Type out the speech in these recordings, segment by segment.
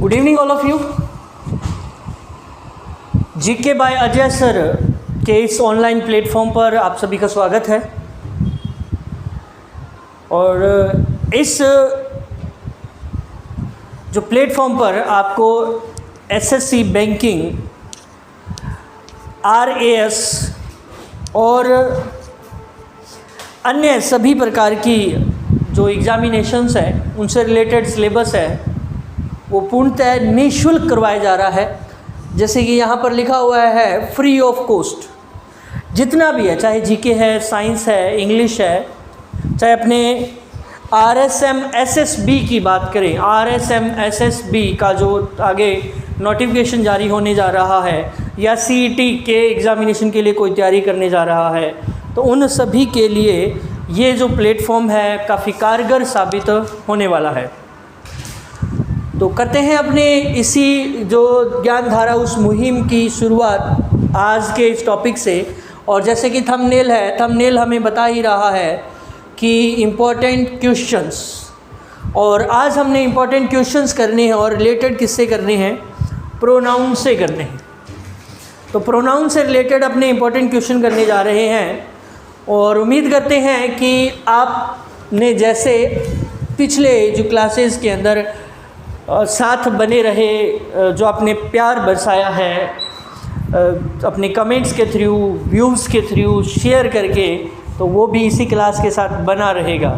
Good evening all of you. GK by Ajay sir के इस online platform पर आप सभी का स्वागत है। और इस जो प्लेटफॉर्म पर आपको एसएससी बैंकिंग, आरएएस और अन्य सभी प्रकार की जो एग्ज़ामिनेशंस हैं उनसे रिलेटेड सिलेबस है वो पूर्णतः निःशुल्क करवाया जा रहा है। जैसे कि यहाँ पर लिखा हुआ है फ्री ऑफ कॉस्ट। जितना भी है, चाहे जीके है, साइंस है, इंग्लिश है, चाहे अपने आरएसएम एसएसबी की बात करें, आरएसएम एसएसबी का जो आगे नोटिफिकेशन जारी होने जा रहा है या सीईटी के एग्ज़ामिनेशन के लिए कोई तैयारी करने जा रहा है, तो उन सभी के लिए ये जो प्लेटफॉर्म है काफ़ी कारगर साबित होने वाला है। तो करते हैं अपने इसी जो ज्ञान धारा उस मुहिम की शुरुआत आज के इस टॉपिक से। और जैसे कि थंबनेल है, थंबनेल हमें बता ही रहा है कि इम्पोर्टेंट क्वेश्चंस, और आज हमने इम्पोर्टेंट क्वेश्चंस करने हैं और रिलेटेड किससे करने हैं? प्रोनाउन से करने हैं। तो प्रोनाउन से रिलेटेड अपने इम्पोर्टेंट क्वेश्चन करने जा रहे हैं और उम्मीद करते हैं कि आपने जैसे पिछले जो क्लासेस के अंदर साथ बने रहे, जो आपने प्यार बरसाया है अपने कमेंट्स के थ्रू, व्यूज़ के थ्रू, शेयर करके, तो वो भी इसी क्लास के साथ बना रहेगा।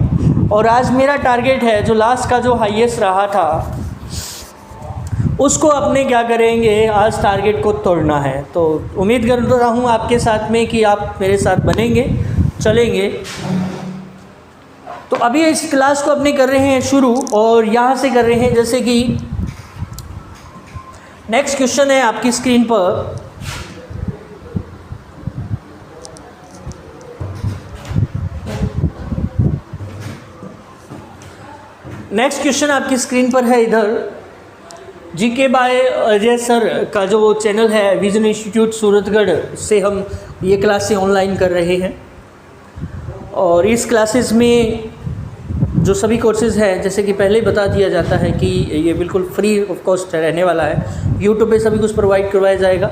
और आज मेरा टारगेट है जो लास्ट का जो हाईएस्ट रहा था उसको अपने क्या करेंगे, आज टारगेट को तोड़ना है। तो उम्मीद कर रहा हूँ आपके साथ में कि आप मेरे साथ बनेंगे, चलेंगे। तो अभी इस क्लास को अपने कर रहे हैं शुरू और यहाँ से कर रहे हैं, जैसे कि नेक्स्ट क्वेश्चन है आपकी स्क्रीन पर। नेक्स्ट क्वेश्चन आपकी स्क्रीन पर है इधर। जीके बाय अजय सर का जो चैनल है विजन इंस्टीट्यूट सूरतगढ़ से हम ये क्लासें ऑनलाइन कर रहे हैं। और इस क्लासेस में जो सभी कोर्सेज़ हैं, जैसे कि पहले ही बता दिया जाता है कि ये बिल्कुल फ्री ऑफ कॉस्ट रहने वाला है। यूट्यूब पे सभी कुछ प्रोवाइड करवाया जाएगा।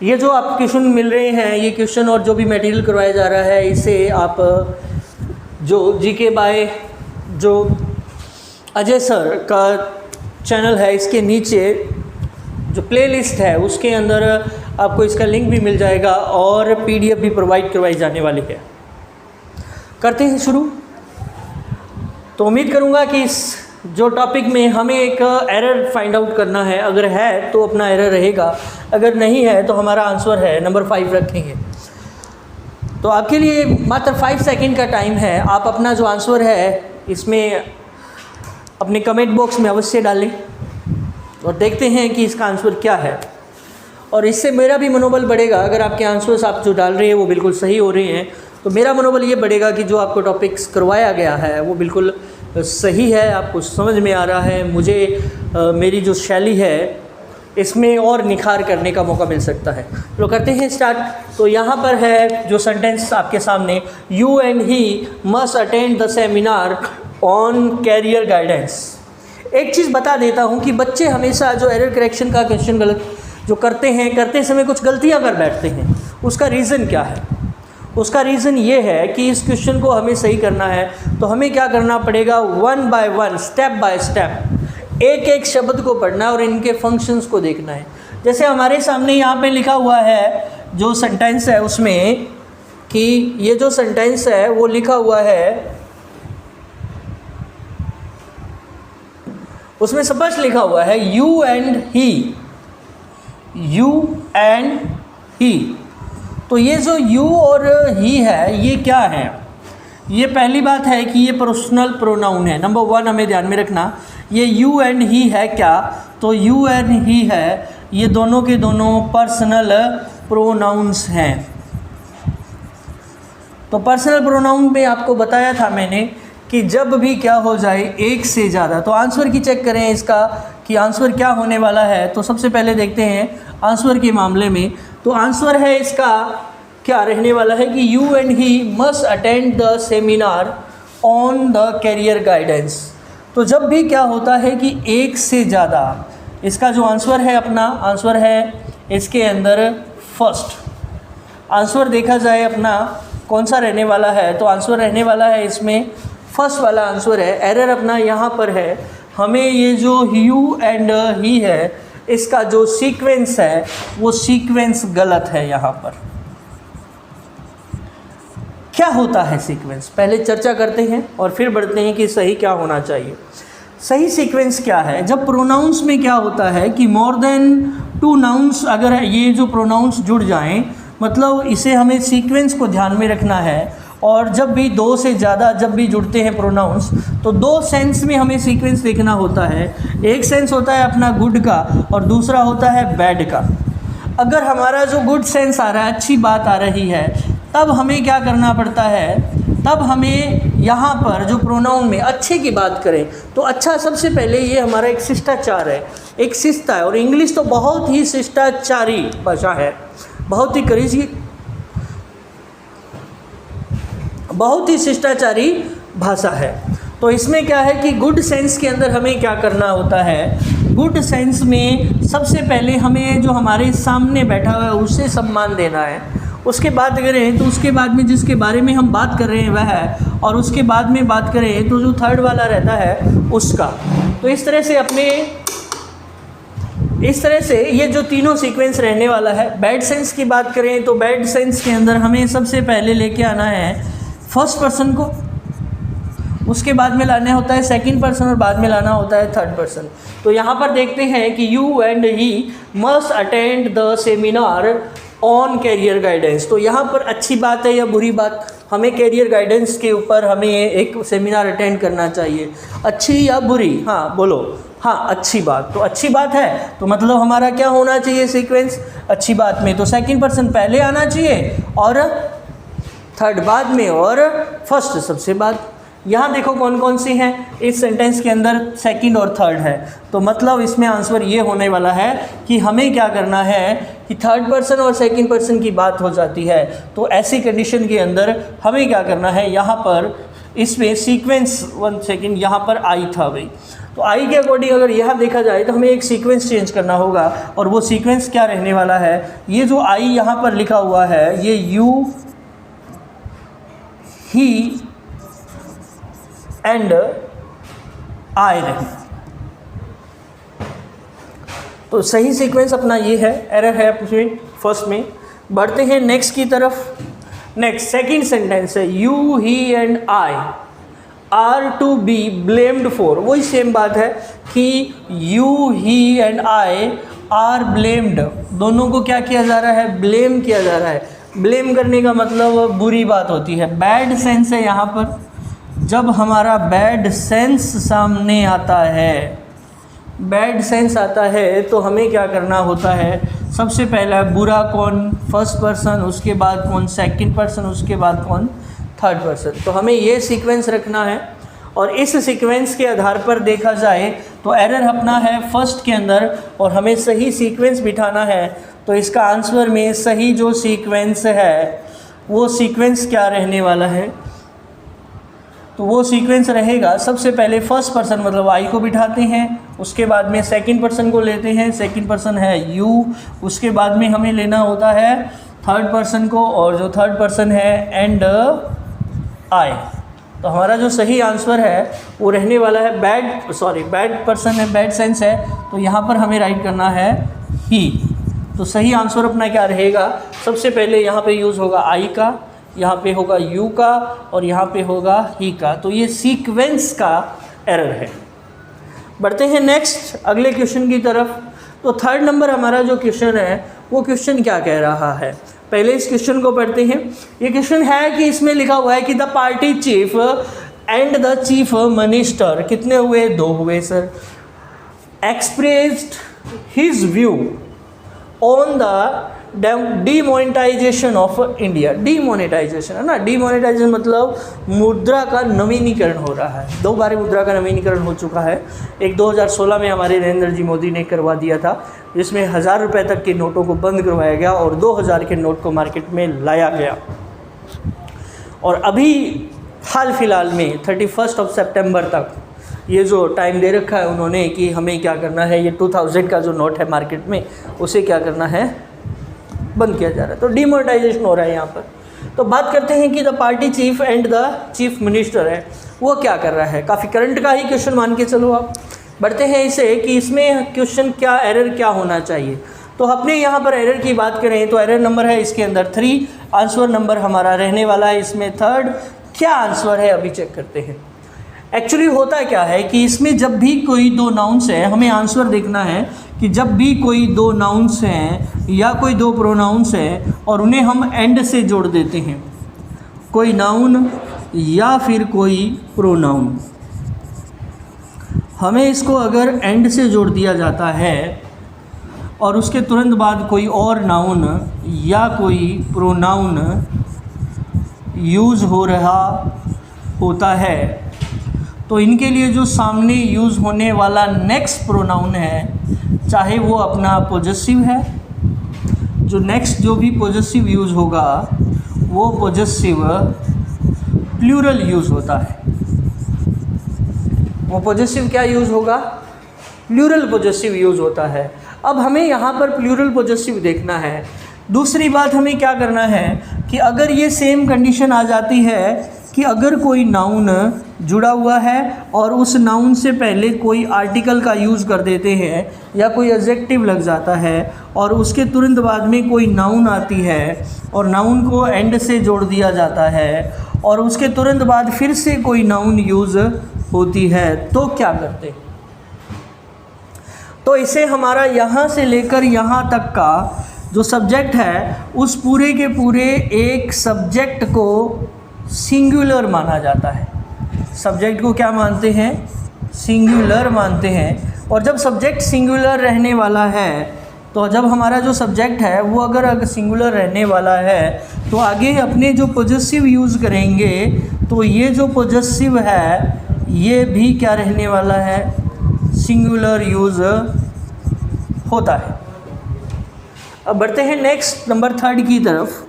ये जो आप क्वेश्चन मिल रहे हैं, ये क्वेश्चन और जो भी मटेरियल करवाया जा रहा है, इसे आप जो जीके बाय जो अजय सर का चैनल है इसके नीचे जो प्लेलिस्ट है उसके अंदर आपको इसका लिंक भी मिल जाएगा और पीडीएफ भी प्रोवाइड करवाई जाने वाली है। करते हैं शुरू। तो उम्मीद करूंगा कि इस जो टॉपिक में हमें एक एरर फाइंड आउट करना है, अगर है तो अपना एरर रहेगा, अगर नहीं है तो हमारा आंसर है नंबर 5 रखेंगे। तो आपके लिए मात्र 5 सेकंड का टाइम है। आप अपना जो आंसर है इसमें अपने कमेंट बॉक्स में अवश्य डालें और देखते हैं कि इसका आंसर क्या है। और इससे मेरा भी मनोबल बढ़ेगा। अगर आपके आंसर्स आप जो डाल रहे हैं वो बिल्कुल सही हो रहे हैं तो मेरा मनोबल ये बढ़ेगा कि जो आपको टॉपिक्स करवाया गया है वो बिल्कुल सही है, आपको समझ में आ रहा है। मुझे मेरी जो शैली है इसमें और निखार करने का मौका मिल सकता है। तो करते हैं स्टार्ट। तो यहाँ पर है जो सेंटेंस आपके सामने, you and he must attend the seminar on career guidance. एक चीज़ बता देता हूँ कि बच्चे हमेशा जो एरर करेक्शन का क्वेश्चन गलत जो करते हैं, करते समय कुछ गलतियाँ कर बैठते हैं। उसका रीज़न क्या है? उसका रीज़न ये है कि इस क्वेश्चन को हमें सही करना है तो हमें क्या करना पड़ेगा, 1 बाय 1, स्टेप बाय स्टेप एक एक शब्द को पढ़ना और इनके फंक्शंस को देखना है। जैसे हमारे सामने यहाँ पे लिखा हुआ है जो सेंटेंस है उसमें, कि ये जो सेंटेंस है वो लिखा हुआ है, उसमें स्पष्ट लिखा हुआ है you and he, you and ही। तो ये जो यू और ही है ये क्या है? ये पहली बात है कि ये पर्सनल प्रोनाउन है। नंबर 1 हमें ध्यान में रखना, ये यू एंड ही है क्या? तो यू एंड ही है, ये दोनों के दोनों पर्सनल प्रोनाउंस हैं। तो पर्सनल प्रोनाउन में आपको बताया था मैंने कि जब भी क्या हो जाए एक से ज़्यादा, तो आंसर की चेक करें इसका कि आंसर क्या होने वाला है। तो सबसे पहले देखते हैं आंसर के मामले में। तो आंसर है इसका क्या रहने वाला है कि you and he must attend the seminar on the career guidance. तो जब भी क्या होता है कि एक से ज़्यादा इसका जो आंसर है अपना आंसर है इसके अंदर फर्स्ट। आंसर देखा जाए अपना कौन सा रहने वाला है, तो आंसर रहने वाला है इसमें फर्स्ट वाला आंसर है। एरर अपना यहाँ पर है, हमें ये जो यू एंड ही है इसका जो सीक्वेंस है वो सीक्वेंस गलत है। यहाँ पर क्या होता है सीक्वेंस, पहले चर्चा करते हैं और फिर बढ़ते हैं कि सही क्या होना चाहिए। सही सीक्वेंस क्या है, जब प्रोनाउंस में क्या होता है कि मोर देन 2 नाउन्स अगर ये जो प्रोनाउंस जुड़ जाएं, मतलब इसे हमें सीक्वेंस को ध्यान में रखना है। और जब भी 2 से ज़्यादा जब भी जुड़ते हैं प्रोनाउंस तो 2 सेंस में हमें सीक्वेंस देखना होता है। एक सेंस होता है अपना गुड का और दूसरा होता है बैड का। अगर हमारा जो गुड सेंस आ रहा है, अच्छी बात आ रही है, तब हमें क्या करना पड़ता है, तब हमें यहाँ पर जो प्रोनाउन में अच्छे की बात करें तो अच्छा सबसे पहले ये हमारा एक शिष्टाचार है, एक शिष्टता है। और इंग्लिश तो बहुत ही शिष्टाचारी भाषा है, बहुत ही शिष्टाचारी भाषा है। तो इसमें क्या है कि गुड सेंस के अंदर हमें क्या करना होता है, गुड सेंस में सबसे पहले हमें जो हमारे सामने बैठा हुआ है उससे सम्मान देना है। उसके बाद करें तो उसके बाद में जिसके बारे में हम बात कर रहे हैं वह है, और उसके बाद में बात करें तो जो थर्ड वाला रहता है उसका। तो इस तरह से ये जो तीनों सीक्वेंस रहने वाला है। बैड सेंस की बात करें तो बैड सेंस के अंदर हमें सबसे पहले लेके आना है फर्स्ट पर्सन को, उसके बाद में लाना होता है सेकंड पर्सन और बाद में लाना होता है थर्ड पर्सन। तो यहाँ पर देखते हैं कि you and he must attend the seminar on career guidance. तो यहाँ पर अच्छी बात है या बुरी बात, हमें कैरियर गाइडेंस के ऊपर हमें एक सेमिनार अटेंड करना चाहिए, अच्छी या बुरी? हाँ बोलो, हाँ अच्छी बात। तो अच्छी बात है तो मतलब हमारा क्या होना चाहिए सीक्वेंस, अच्छी बात में तो सेकंड पर्सन पहले आना चाहिए और थर्ड बाद में और फर्स्ट सबसे बाद। यहाँ देखो कौन कौन सी हैं इस सेंटेंस के अंदर, सेकंड और थर्ड है। तो मतलब इसमें आंसर ये होने वाला है कि हमें क्या करना है कि थर्ड पर्सन और सेकंड पर्सन की बात हो जाती है। तो ऐसी कंडीशन के अंदर हमें क्या करना है, यहाँ पर इसमें सीक्वेंस 1 सेकेंड यहाँ पर आई था भाई, तो आई के अकॉर्डिंग अगर यहाँ देखा जाए तो हमें एक सीक्वेंस चेंज करना होगा। और वो सीक्वेंस क्या रहने वाला है, ये जो आई यहाँ पर लिखा हुआ है ये यू ही एंड आई रहे। तो सही सीक्वेंस अपना ये है, एरर है उसमें फर्स्ट में। बढ़ते हैं नेक्स्ट की तरफ। नेक्स्ट सेकंड सेंटेंस है you he and I are to be blamed for. वही सेम बात है कि you he and I are blamed, दोनों को क्या किया जा रहा है, ब्लेम किया जा रहा है। ब्लेम करने का मतलब बुरी बात होती है, बैड सेंस है यहाँ पर। जब हमारा बैड सेंस सामने आता है, बैड सेंस आता है तो हमें क्या करना होता है, सबसे पहला बुरा कौन, फर्स्ट पर्सन, उसके बाद कौन सेकंड पर्सन, उसके बाद कौन थर्ड पर्सन। तो हमें ये सीक्वेंस रखना है और इस सीक्वेंस के आधार पर देखा जाए तो एरर अपना है फर्स्ट के अंदर और हमें सही सीक्वेंस बिठाना है। तो इसका आंसर में सही जो सीक्वेंस है वो सीक्वेंस क्या रहने वाला है, तो वो सीक्वेंस रहेगा सबसे पहले फर्स्ट पर्सन मतलब आई को बिठाते हैं, उसके बाद में सेकंड पर्सन को लेते हैं, सेकंड पर्सन है यू, उसके बाद में हमें लेना होता है थर्ड पर्सन को और जो थर्ड पर्सन है एंड आई। तो हमारा जो सही आंसर है वो रहने वाला है बैड पर्सन है, बैड सेंस है, तो यहाँ पर हमें राइट करना है ही। तो सही आंसर अपना क्या रहेगा, सबसे पहले यहाँ पे यूज़ होगा आई का, यहाँ पे होगा यू का और यहाँ पे होगा ही का। तो ये सीक्वेंस का एरर है। बढ़ते हैं नेक्स्ट अगले क्वेश्चन की तरफ। तो थर्ड नंबर हमारा जो क्वेश्चन है वो क्वेश्चन क्या कह रहा है, पहले इस क्वेश्चन को पढ़ते हैं। ये क्वेश्चन है कि इसमें लिखा हुआ है कि the party chief and the chief minister, कितने हुए, 2 हुए sir, expressed his view on the demonetization of India. Demonetization है ना, डीमोनेटाइजेशन मतलब मुद्रा का नवीनीकरण हो रहा है। 2 बार मुद्रा का नवीनीकरण हो चुका है। एक 2016 में हमारे नरेंद्र जी मोदी ने करवा दिया था, जिसमें 1000 रुपये तक के नोटों को बंद करवाया गया और 2000 के नोट को मार्केट में लाया गया। और अभी हाल फिलहाल में 31 सितंबर तक ये जो टाइम दे रखा है उन्होंने कि हमें क्या करना है, ये 2000 का जो नोट है मार्केट में उसे क्या करना है, बंद किया जा रहा है। तो डिमोनेटाइजेशन हो रहा है यहाँ पर। तो बात करते हैं कि the party chief and the chief minister है वो क्या कर रहा है। काफ़ी करंट का ही क्वेश्चन मान के चलो आप। बढ़ते हैं इसे कि इसमें क्वेश्चन क्या, एरर क्या होना चाहिए। तो अपने यहाँ पर एरर की बात करें तो एरर नंबर है इसके अंदर 3, आंसर नंबर हमारा रहने वाला है इसमें 3rd। क्या आंसर है अभी चेक करते हैं। एक्चुअली होता क्या है कि इसमें जब भी कोई दो नाउन्स हैं, हमें आंसर देखना है कि जब भी कोई दो नाउन्स हैं या कोई दो प्रोनाउंस हैं और उन्हें हम एंड से जोड़ देते हैं, कोई नाउन या फिर कोई प्रोनाउन, हमें इसको अगर एंड से जोड़ दिया जाता है और उसके तुरंत बाद कोई और नाउन या कोई प्रोनाउन यूज़ हो रहा होता है तो इनके लिए जो सामने यूज़ होने वाला नेक्स्ट प्रोनाउन है, चाहे वो अपना पॉजेसिव है, जो नेक्स्ट जो भी पॉजेसिव यूज़ होगा वो पॉजेसिव प्लूरल यूज़ होता है। वो पॉजेसिव क्या यूज़ होगा, प्लूरल पॉजेसिव यूज़ होता है। अब हमें यहाँ पर प्लूरल पॉजेसिव देखना है। दूसरी बात हमें क्या करना है कि अगर ये सेम कंडीशन आ जाती है कि अगर कोई नाउन जुड़ा हुआ है और उस नाउन से पहले कोई आर्टिकल का यूज़ कर देते हैं या कोई एडजेक्टिव लग जाता है और उसके तुरंत बाद में कोई नाउन आती है और नाउन को एंड से जोड़ दिया जाता है और उसके तुरंत बाद फिर से कोई नाउन यूज़ होती है, तो क्या करते हैं। तो इसे हमारा यहाँ से लेकर यहाँ तक का जो सब्जेक्ट है उस पूरे के पूरे एक सब्जेक्ट को सिंगुलर माना जाता है। सब्जेक्ट को क्या मानते हैं, सिंगुलर मानते हैं। और जब सब्जेक्ट सिंगुलर रहने वाला है तो जब हमारा जो सब्जेक्ट है वो अगर सिंगुलर रहने वाला है तो आगे अपने जो पॉजेसिव यूज़ करेंगे तो ये जो पॉजेसिव है ये भी क्या रहने वाला है, सिंगुलर यूज़ होता है। अब बढ़ते हैं नेक्स्ट नंबर 3rd की तरफ।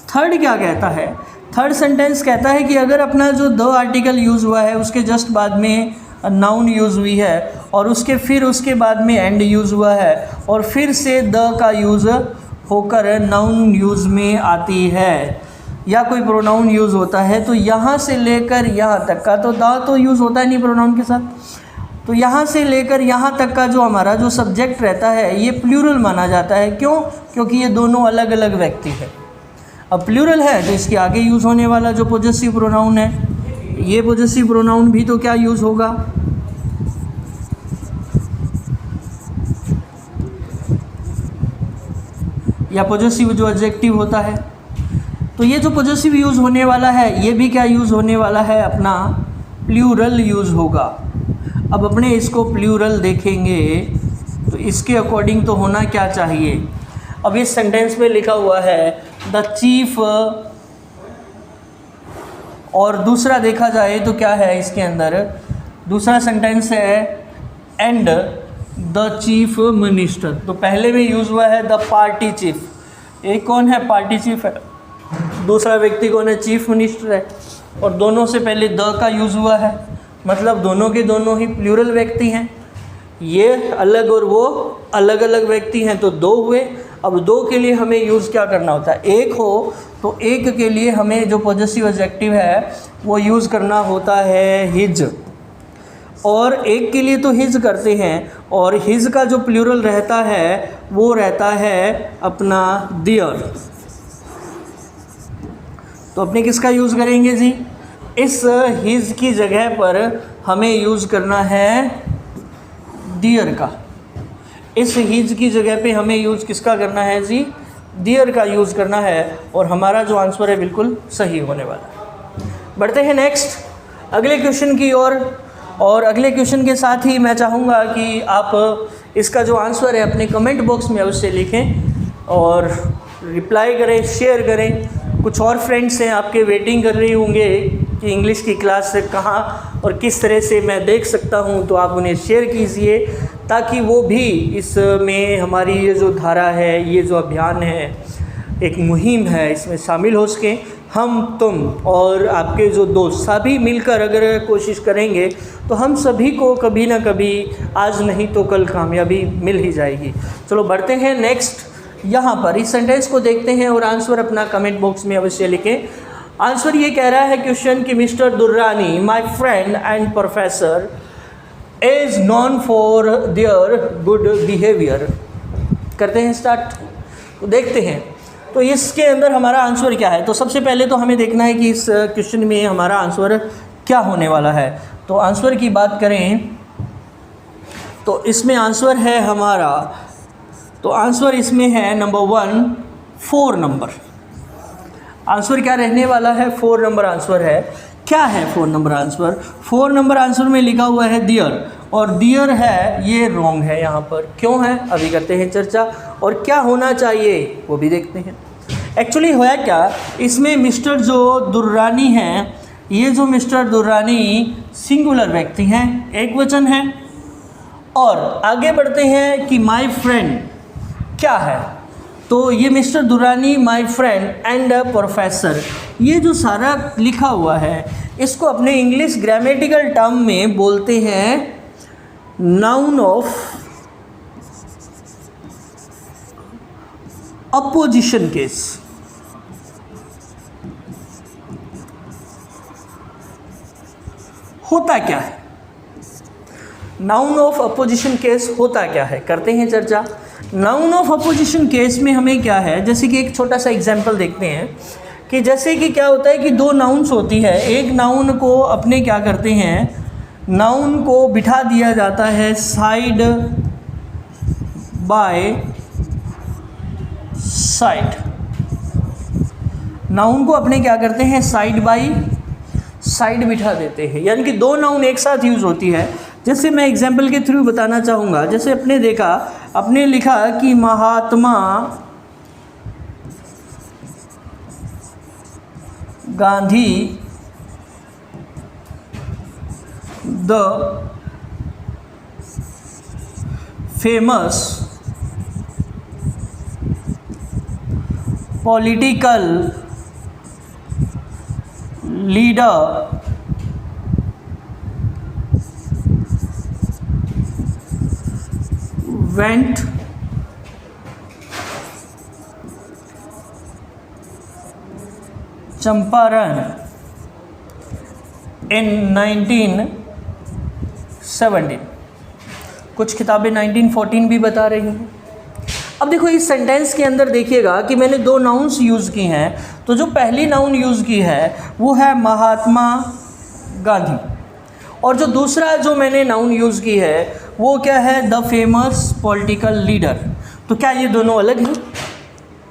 3rd क्या कहता है, 3rd सेंटेंस कहता है कि अगर अपना जो द आर्टिकल यूज़ हुआ है उसके जस्ट बाद में नाउन यूज़ हुई है और उसके बाद में एंड यूज़ हुआ है और फिर से द का यूज़ होकर नाउन यूज़ में आती है या कोई प्रोनाउन यूज़ होता है, तो यहाँ से लेकर यहाँ तक का, तो द तो यूज़ होता है नहीं प्रोनाउन के साथ, तो यहाँ से लेकर यहाँ तक का जो हमारा जो सब्जेक्ट रहता है ये प्लूरल माना जाता है। क्यों, क्योंकि ये दोनों अलग अलग व्यक्ति हैं। अब प्लूरल है तो इसके आगे यूज़ होने वाला जो पॉजेसिव प्रोनाउन है, ये पॉजेसिव प्रोनाउन भी तो क्या यूज़ होगा, या पॉजेसिव जो एडजेक्टिव होता है, तो ये जो पॉजेसिव यूज़ होने वाला है ये भी क्या यूज़ होने वाला है, अपना प्लूरल यूज़ होगा। अब अपने इसको प्लूरल देखेंगे तो इसके अकॉर्डिंग तो होना क्या चाहिए। अब इस सेंटेंस में लिखा हुआ है द चीफ, और दूसरा देखा जाए तो क्या है इसके अंदर, दूसरा सेंटेंस है एंड द चीफ मिनिस्टर। तो पहले में यूज़ हुआ है द पार्टी चीफ, एक कौन है, पार्टी चीफ है, दूसरा व्यक्ति कौन है, चीफ मिनिस्टर है, और दोनों से पहले द का यूज़ हुआ है, मतलब दोनों के दोनों ही प्लूरल व्यक्ति हैं। ये अलग और वो अलग अलग व्यक्ति हैं तो दो हुए। अब दो के लिए हमें यूज़ क्या करना होता है, एक हो तो एक के लिए हमें जो पॉजेसिव एडजेक्टिव है वो यूज़ करना होता है हिज, और एक के लिए तो हिज करते हैं और हिज का जो प्लूरल रहता है वो रहता है अपना दियर। तो अपने किसका यूज़ करेंगे जी, इस हिज की जगह पर हमें यूज़ करना है डियर का। इस हिज की जगह पे हमें यूज़ किसका करना है जी, डियर का यूज़ करना है, और हमारा जो आंसर है बिल्कुल सही होने वाला है। बढ़ते हैं नेक्स्ट अगले क्वेश्चन की ओर, और अगले क्वेश्चन के साथ ही मैं चाहूँगा कि आप इसका जो आंसर है अपने कमेंट बॉक्स में अवश्य लिखें और रिप्लाई करें, शेयर करें। कुछ और फ्रेंड्स हैं आपके वेटिंग कर रहे होंगे कि इंग्लिश की क्लास कहाँ और किस तरह से मैं देख सकता हूँ, तो आप उन्हें शेयर कीजिए ताकि वो भी इसमें हमारी ये जो धारा है, ये जो अभियान है, एक मुहिम है, इसमें शामिल हो सकें। हम, तुम और आपके जो दोस्त सभी मिलकर अगर कोशिश करेंगे तो हम सभी को कभी ना कभी, आज नहीं तो कल, कामयाबी मिल ही जाएगी। चलो बढ़ते हैं नेक्स्ट। यहाँ पर इस सेंटेंस को देखते हैं और आंसर अपना कमेंट बॉक्स में अवश्य लिखें। आंसर ये कह रहा है क्वेश्चन कि mister Durrani, my friend and professor, is known for their good behaviour. करते हैं स्टार्ट, तो देखते हैं तो इसके अंदर हमारा आंसर क्या है। तो सबसे पहले तो हमें देखना है कि इस क्वेश्चन में हमारा आंसर क्या होने वाला है। तो आंसर की बात करें तो इसमें आंसर है हमारा, तो आंसर इसमें है नंबर 1 4 नंबर। आंसर क्या रहने वाला है? 4 नंबर आंसर है। क्या है 4 नंबर आंसर? 4 नंबर आंसर में लिखा हुआ है डियर, और डियर है ये रॉन्ग है यहाँ पर। क्यों है अभी करते हैं चर्चा, और क्या होना चाहिए वो भी देखते हैं। एक्चुअली होया क्या, इसमें मिस्टर जो दुर्रानी हैं, ये जो मिस्टर दुर्रानी सिंगुलर व्यक्ति हैं, एक वचन है। और आगे बढ़ते हैं कि माय फ्रेंड क्या है, तो ये mister Durrani, my friend and a professor, ये जो सारा लिखा हुआ है इसको अपने इंग्लिश ग्रामेटिकल टर्म में बोलते हैं नाउन ऑफ अपोजिशन केस। होता क्या है नाउन ऑफ अपोजिशन केस? होता क्या है, करते हैं चर्चा। नाउन ऑफ अपोजिशन केस में हमें क्या है, जैसे कि एक छोटा सा एग्जांपल देखते हैं कि जैसे कि क्या होता है कि 2 नाउन्स होती है। एक नाउन को अपने क्या करते हैं, नाउन को बिठा दिया जाता है साइड बाय साइड। नाउन को अपने क्या करते हैं, साइड बाय साइड बिठा देते हैं, यानी कि 2 नाउन एक साथ यूज होती है। जैसे मैं एग्जाम्पल के थ्रू बताना चाहूँगा। जैसे अपने लिखा कि Mahatma Gandhi the famous political leader went Champaran in 1917। कुछ किताबें 1914 भी बता रही हैं। अब देखो इस सेंटेंस के अंदर देखिएगा कि मैंने 2 नाउन्स यूज़ की हैं। तो जो पहली नाउन यूज़ की है वो है महात्मा गांधी, और जो दूसरा जो मैंने नाउन यूज़ की है वो क्या है, द फेमस पॉलिटिकल लीडर। तो क्या ये दोनों अलग हैं?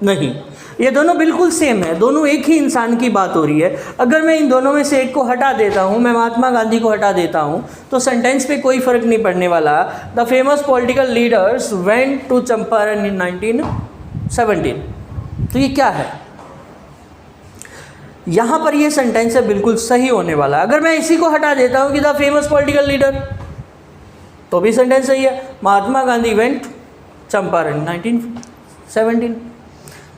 नहीं, ये दोनों बिल्कुल सेम है। दोनों एक ही इंसान की बात हो रही है। अगर मैं इन दोनों में से एक को हटा देता हूँ, मैं महात्मा गांधी को हटा देता हूँ, तो सेंटेंस पे कोई फ़र्क नहीं पड़ने वाला। The famous political leaders went to Champaran in 1917। तो ये क्या है, यहाँ पर ये सेंटेंस है बिल्कुल सही होने वाला। अगर मैं इसी को हटा देता हूँ कि द फेमस पॉलिटिकल लीडर, तो भी सेंटेंस सही है। महात्मा गांधी वेंट चंपारण 1917।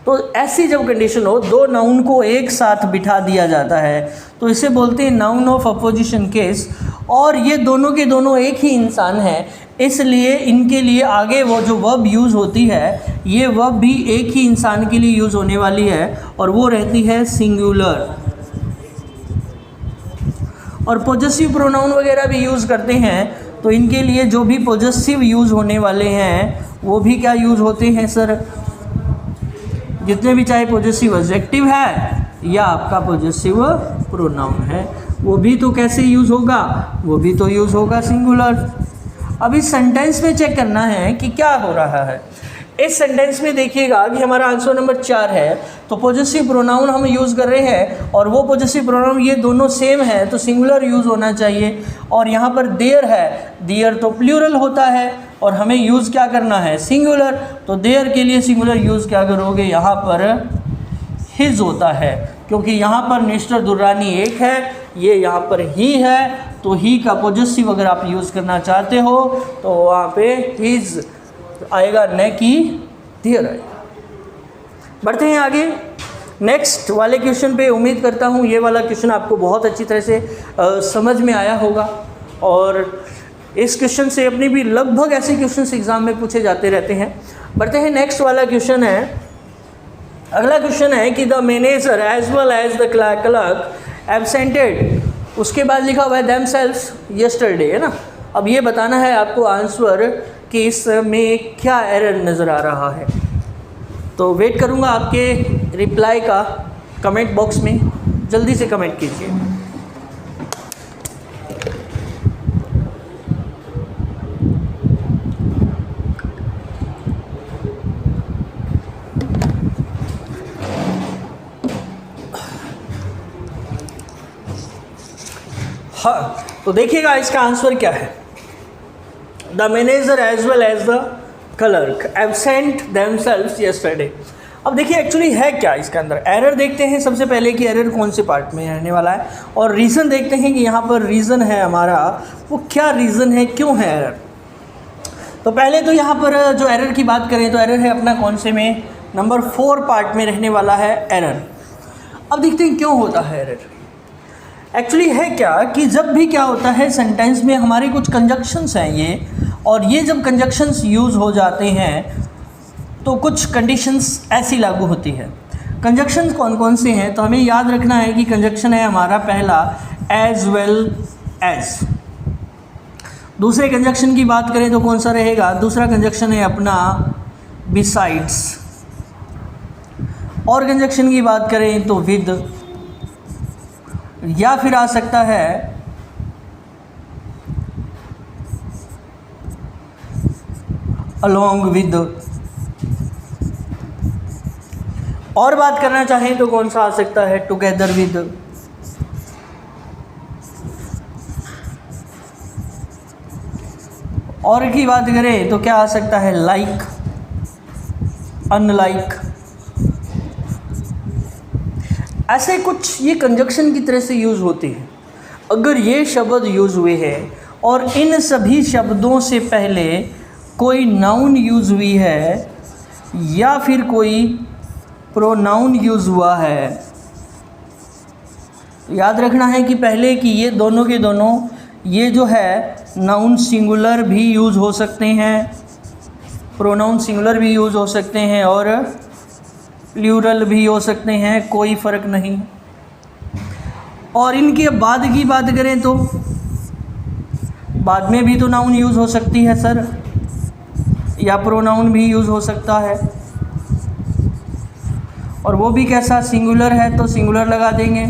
तो ऐसी जब कंडीशन हो, 2 नाउन को एक साथ बिठा दिया जाता है, तो इसे बोलते हैं नाउन ऑफ अपोजिशन केस। और ये दोनों के दोनों एक ही इंसान हैं, इसलिए इनके लिए आगे वो जो वर्ब यूज़ होती है, ये वर्ब भी एक ही इंसान के लिए यूज़ होने वाली है, और वो रहती है सिंगुलर। और पॉजेसिव प्रोनाउन वगैरह भी यूज़ करते हैं, तो इनके लिए जो भी पॉजेसिव यूज़ होने वाले हैं वो भी क्या यूज़ होते हैं सर, जितने भी, चाहे पॉजेसिव एडजेक्टिव है या आपका पॉजेसिव प्रोनाउन है, वो भी तो कैसे यूज़ होगा, वो भी तो यूज़ होगा सिंगुलर। अब इस सेंटेंस में चेक करना है कि क्या हो रहा है। इस सेंटेंस में देखिएगा कि हमारा आंसर नंबर 4 है। तो पॉजेसिव प्रोनाउन हम यूज़ कर रहे हैं, और वो पॉजेसिव प्रोनाउन ये दोनों सेम है, तो सिंगुलर यूज़ होना चाहिए। और यहाँ पर देयर है, देयर तो प्लूरल होता है, और हमें यूज़ क्या करना है, सिंगुलर। तो देयर के लिए सिंगुलर यूज़ क्या करोगे, यहाँ पर हिज होता है, क्योंकि यहाँ पर मिस्टर दुर्रानी एक है, ये यहाँ पर ही है, तो ही का पॉजेसिव अगर आप यूज़ करना चाहते हो तो वहाँ पे हिज आएगा, न कि देयर आएगा। बढ़ते हैं आगे। नेक्स्ट वाले क्वेश्चन पे उम्मीद करता हूँ ये वाला क्वेश्चन आपको बहुत अच्छी तरह से समझ में आया होगा, और इस क्वेश्चन से अपनी भी लगभग ऐसे क्वेश्चन एग्जाम में पूछे जाते रहते हैं। बढ़ते हैं, नेक्स्ट वाला क्वेश्चन है, अगला क्वेश्चन है कि the manager as well as the clerk absented, उसके बाद लिखा हुआ है देमसेल्व्स यस्टरडे, है ना। अब ये बताना है आपको आंसर कि इसमें क्या एरर नज़र आ रहा है। तो वेट करूँगा आपके रिप्लाई का कमेंट बॉक्स में, जल्दी से कमेंट कीजिए। हाँ, तो देखिएगा इसका आंसर क्या है। The manager as well as the clerk absent themselves yesterday. अब देखिए एक्चुअली है क्या इसके अंदर, एरर देखते हैं सबसे पहले कि एरर कौन से पार्ट में रहने वाला है, और रीज़न देखते हैं कि यहाँ पर रीज़न है हमारा, वो क्या रीज़न है, क्यों है एरर। तो पहले तो यहाँ पर जो एरर की बात करें तो एरर है अपना कौन से में, नंबर 4 पार्ट में रहने वाला है एरर। अब देखते हैं क्यों होता है एरर। एक्चुअली है क्या कि जब भी क्या होता है सेंटेंस में हमारे कुछ कंजक्शंस हैं ये, और ये जब कंजक्शंस यूज़ हो जाते हैं तो कुछ कंडीशंस ऐसी लागू होती है। कंजक्शंस कौन कौन से हैं, तो हमें याद रखना है कि कंजक्शन है हमारा पहला एज वेल एज। दूसरे कंजक्शन की बात करें तो कौन सा रहेगा, दूसरा कंजक्शन है अपना बिसाइड्स। और कंजक्शन की बात करें तो विद, या फिर आ सकता है along with। और बात करना चाहें तो कौन सा आ सकता है, together with। और की बात करें तो क्या आ सकता है, like, unlike। ऐसे कुछ ये कंजक्शन की तरह से यूज़ होते हैं। अगर ये शब्द यूज़ हुए हैं और इन सभी शब्दों से पहले कोई नाउन यूज़ हुई है या फिर कोई प्रोनाउन यूज़ हुआ है, याद रखना है कि पहले कि ये दोनों के दोनों, ये जो है नाउन सिंगुलर भी यूज़ हो सकते हैं, प्रोनाउन सिंगुलर भी यूज़ हो सकते हैं और प्लूरल भी हो सकते हैं, कोई फ़र्क नहीं। और इनके बाद की बात करें तो बाद में भी तो नाउन यूज़ हो सकती है सर, या प्रोनाउन भी यूज़ हो सकता है, और वो भी कैसा, सिंगुलर है तो सिंगुलर लगा देंगे,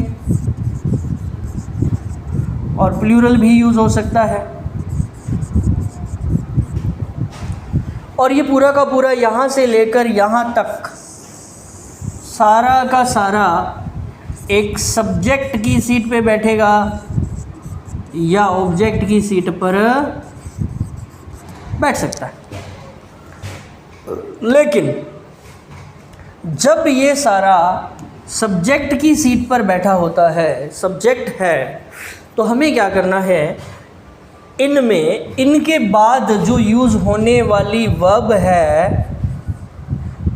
और प्लूरल भी यूज़ हो सकता है। और ये पूरा का पूरा यहाँ से लेकर यहाँ तक सारा का सारा एक सब्जेक्ट की सीट पे बैठेगा या ऑब्जेक्ट की सीट पर बैठ सकता है। लेकिन जब ये सारा सब्जेक्ट की सीट पर बैठा होता है, सब्जेक्ट है, तो हमें क्या करना है, इनमें इनके बाद जो यूज़ होने वाली वर्ब है,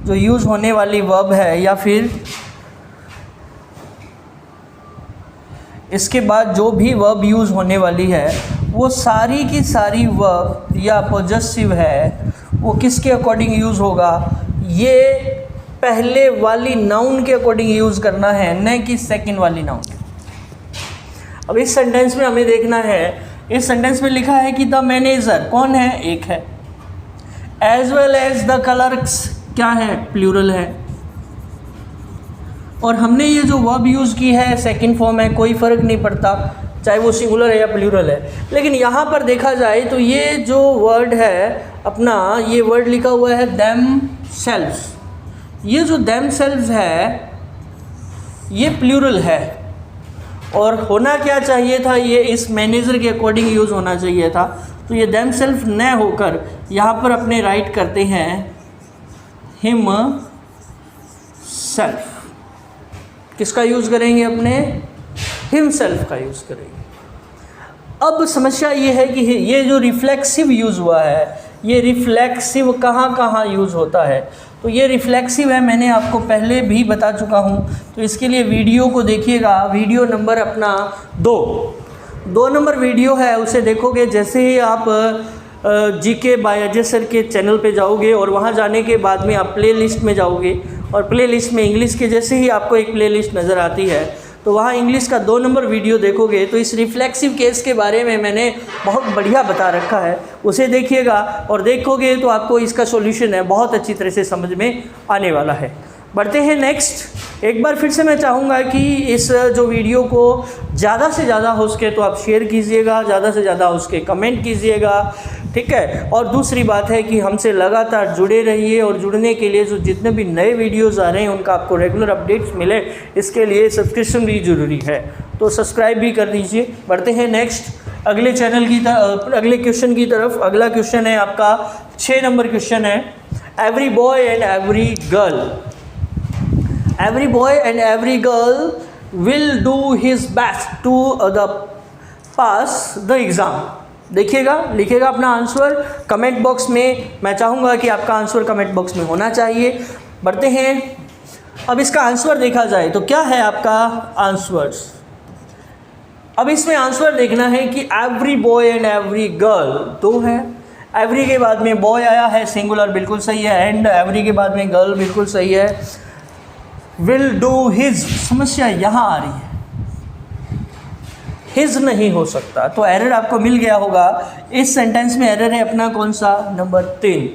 जो यूज़ होने वाली वर्ब है, या फिर इसके बाद जो भी वर्ब यूज़ होने वाली है, वो सारी की सारी वर्ब या पॉजेसिव है, वो किसके अकॉर्डिंग यूज़ होगा, ये पहले वाली नाउन के अकॉर्डिंग यूज़ करना है, न कि सेकंड वाली नाउन। अब इस सेंटेंस में हमें देखना है, इस सेंटेंस में लिखा है कि द मैनेजर कौन है, एक है, as well as the clerks क्या है, प्लूरल है, और हमने ये जो वर्ब यूज़ की है सेकंड फॉर्म है, कोई फ़र्क नहीं पड़ता चाहे वो सिंगुलर है या प्लूरल है। लेकिन यहाँ पर देखा जाए तो ये जो वर्ड है अपना, ये वर्ड लिखा हुआ है देम सेल्व्स, ये जो देम सेल्व्स है ये प्लूरल है, और होना क्या चाहिए था, ये इस मैनेजर के अकॉर्डिंग यूज़ होना चाहिए था। तो ये देम सेल्फ न होकर यहाँ पर अपने राइट करते हैं हिम सेल्फ। किसका यूज़ करेंगे, अपने हिम सेल्फ का यूज़ करेंगे। अब समस्या ये है कि ये जो रिफ्लेक्सिव यूज़ हुआ है, ये रिफ्लेक्सिव कहाँ कहाँ यूज़ होता है। तो ये रिफ्लेक्सिव है, मैंने आपको पहले भी बता चुका हूँ। तो इसके लिए वीडियो को देखिएगा, वीडियो नंबर अपना 2 नंबर वीडियो है, उसे देखोगे। जैसे ही आप जीके बाय अजय सर के चैनल पे जाओगे और वहाँ जाने के बाद में आप प्ले लिस्ट में जाओगे और प्ले लिस्ट में इंग्लिश के जैसे ही आपको एक प्ले लिस्ट नज़र आती है तो वहाँ इंग्लिश का 2 नंबर वीडियो देखोगे तो इस रिफ्लेक्सिव केस के बारे में मैंने बहुत बढ़िया बता रखा है, उसे देखिएगा और देखोगे तो आपको इसका सॉल्यूशन है बहुत अच्छी तरह से समझ में आने वाला है। बढ़ते हैं नेक्स्ट। एक बार फिर से मैं चाहूँगा कि इस जो वीडियो को ज़्यादा से ज़्यादा हो सके तो आप शेयर कीजिएगा, ज़्यादा से ज़्यादा उसके कमेंट कीजिएगा, ठीक है। और दूसरी बात है कि हमसे लगातार जुड़े रहिए और जुड़ने के लिए जो जितने भी नए वीडियोस आ रहे हैं उनका आपको रेगुलर अपडेट्स मिले, इसके लिए सब्सक्रिप्शन भी ज़रूरी है, तो सब्सक्राइब भी कर दीजिए। बढ़ते हैं नेक्स्ट अगले चैनल की अगले क्वेश्चन की तरफ। अगला क्वेश्चन है आपका 6 नंबर क्वेश्चन है, every boy and every girl, every boy and every girl will do his best to pass the exam। देखिएगा, लिखिएगा अपना आंसर कमेंट बॉक्स में। मैं चाहूँगा कि आपका आंसर कमेंट बॉक्स में होना चाहिए। बढ़ते हैं, अब इसका आंसर देखा जाए तो क्या है आपका आंसर। अब इसमें आंसर देखना है कि every boy and every girl 2 है, एवरी के बाद में बॉय आया है सिंगुलर, बिल्कुल सही है, एंड एवरी के बाद में गर्ल, बिल्कुल सही है। विल डू हिज, समस्या यहाँ आ रही है, हिज नहीं हो सकता, तो एरर आपको मिल गया होगा। इस सेंटेंस में एरर है अपना कौन सा, नंबर 3।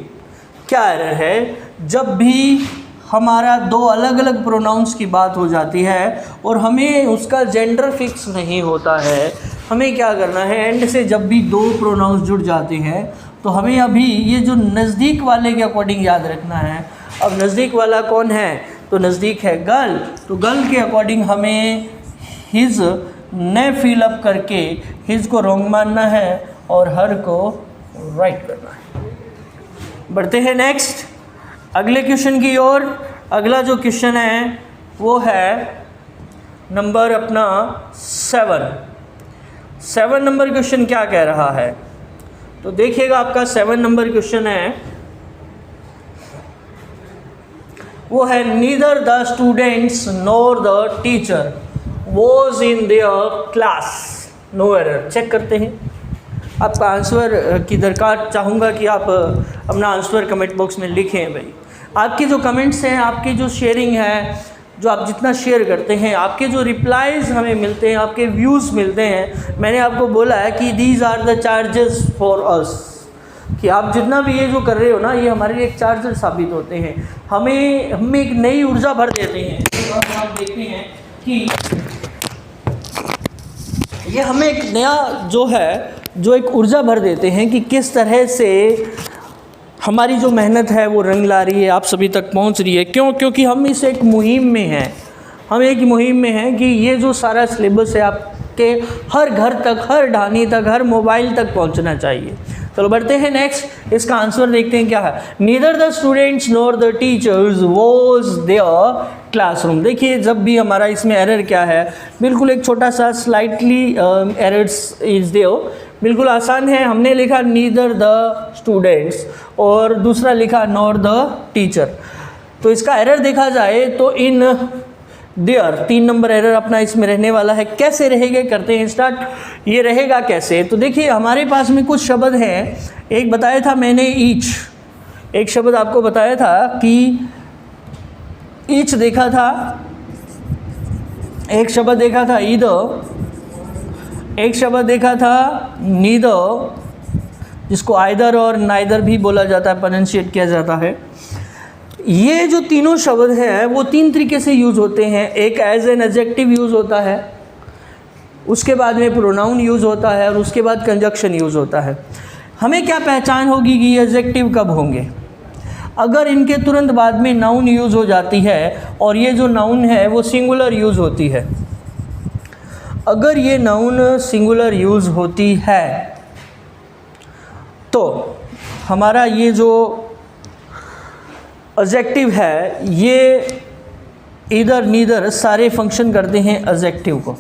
क्या एरर है, जब भी हमारा 2 अलग अलग प्रोनाउंस की बात हो जाती है और हमें उसका जेंडर फिक्स नहीं होता है, हमें क्या करना है, एंड से जब भी 2 प्रोनाउंस जुड़ जाते हैं तो हमें अभी ये जो नज़दीक वाले के अकॉर्डिंग याद रखना है। अब नज़दीक वाला कौन है, तो नज़दीक है गर्ल, तो गर्ल के अकॉर्डिंग हमें हिज ने फिलअप करके हिज को रॉन्ग मानना है और हर को राइट करना है। बढ़ते हैं नेक्स्ट अगले क्वेश्चन की ओर। अगला जो क्वेश्चन है वो है नंबर अपना 7 नंबर क्वेश्चन क्या कह रहा है, तो देखिएगा आपका 7 नंबर क्वेश्चन है वो है neither the students nor the teacher was in their class, no error. Check करते हैं, आपका आंसर की दरकार चाहूँगा कि आप अपना आंसर कमेंट बॉक्स में लिखें। भाई आपके जो कमेंट्स हैं, आपकी जो शेयरिंग है, जो आप जितना शेयर करते हैं, आपके जो रिप्लाइज़ हमें मिलते हैं, आपके व्यूज़ मिलते हैं, मैंने आपको बोला है कि these are the charges for us, कि आप जितना भी ये जो कर रहे हो ना, ये हमारे लिए एक चार्जर साबित होते हैं, हमें एक नई ऊर्जा भर देते हैं। तो आप देखते हैं कि ये हमें एक नया जो एक ऊर्जा भर देते हैं कि किस तरह से हमारी जो मेहनत है वो रंग ला रही है, आप सभी तक पहुंच रही है। क्योंकि हम इस एक मुहिम में हैं, हम एक मुहिम में हैं कि ये जो सारा सिलेबस है आपके हर घर तक, हर ढानी तक, हर मोबाइल तक पहुंचना चाहिए। चलो बढ़ते हैं नेक्स्ट, इसका आंसर देखते हैं क्या है। Neither the students nor the teachers was their classroom. देखिए जब भी हमारा इसमें एरर क्या है, बिल्कुल एक छोटा सा स्लाइटली एरर्स इज देयर, बिल्कुल आसान है। हमने लिखा नीदर द स्टूडेंट्स और दूसरा लिखा नॉर द टीचर, तो इसका एरर देखा जाए तो इन देयर 3 नंबर एरर अपना इसमें रहने वाला है। कैसे रहेगा, करते हैं स्टार्ट। ये रहेगा कैसे, तो देखिए हमारे पास में कुछ शब्द हैं। एक बताया था मैंने ईच, एक शब्द आपको बताया था कि ईच देखा था, एक शब्द देखा था ईदर, एक शब्द देखा था नीदर, जिसको आइदर और नाइदर भी बोला जाता है, प्रोनाउंशिएट किया जाता है। ये जो तीनों शब्द हैं वो 3 तरीके से यूज़ होते हैं। एक एज एन एडजेक्टिव यूज़ होता है, उसके बाद में प्रोनाउन यूज़ होता है और उसके बाद कंजक्शन यूज़ होता है। हमें क्या पहचान होगी कि ये एडजेक्टिव कब होंगे, अगर इनके तुरंत बाद में नाउन यूज़ हो जाती है और ये जो नाउन है वो सिंगुलर यूज़ होती है। अगर ये नाउन सिंगुलर यूज़ होती है तो हमारा ये जो एडजेक्टिव है ये इधर नीदर सारे फंक्शन करते हैं एडजेक्टिव को।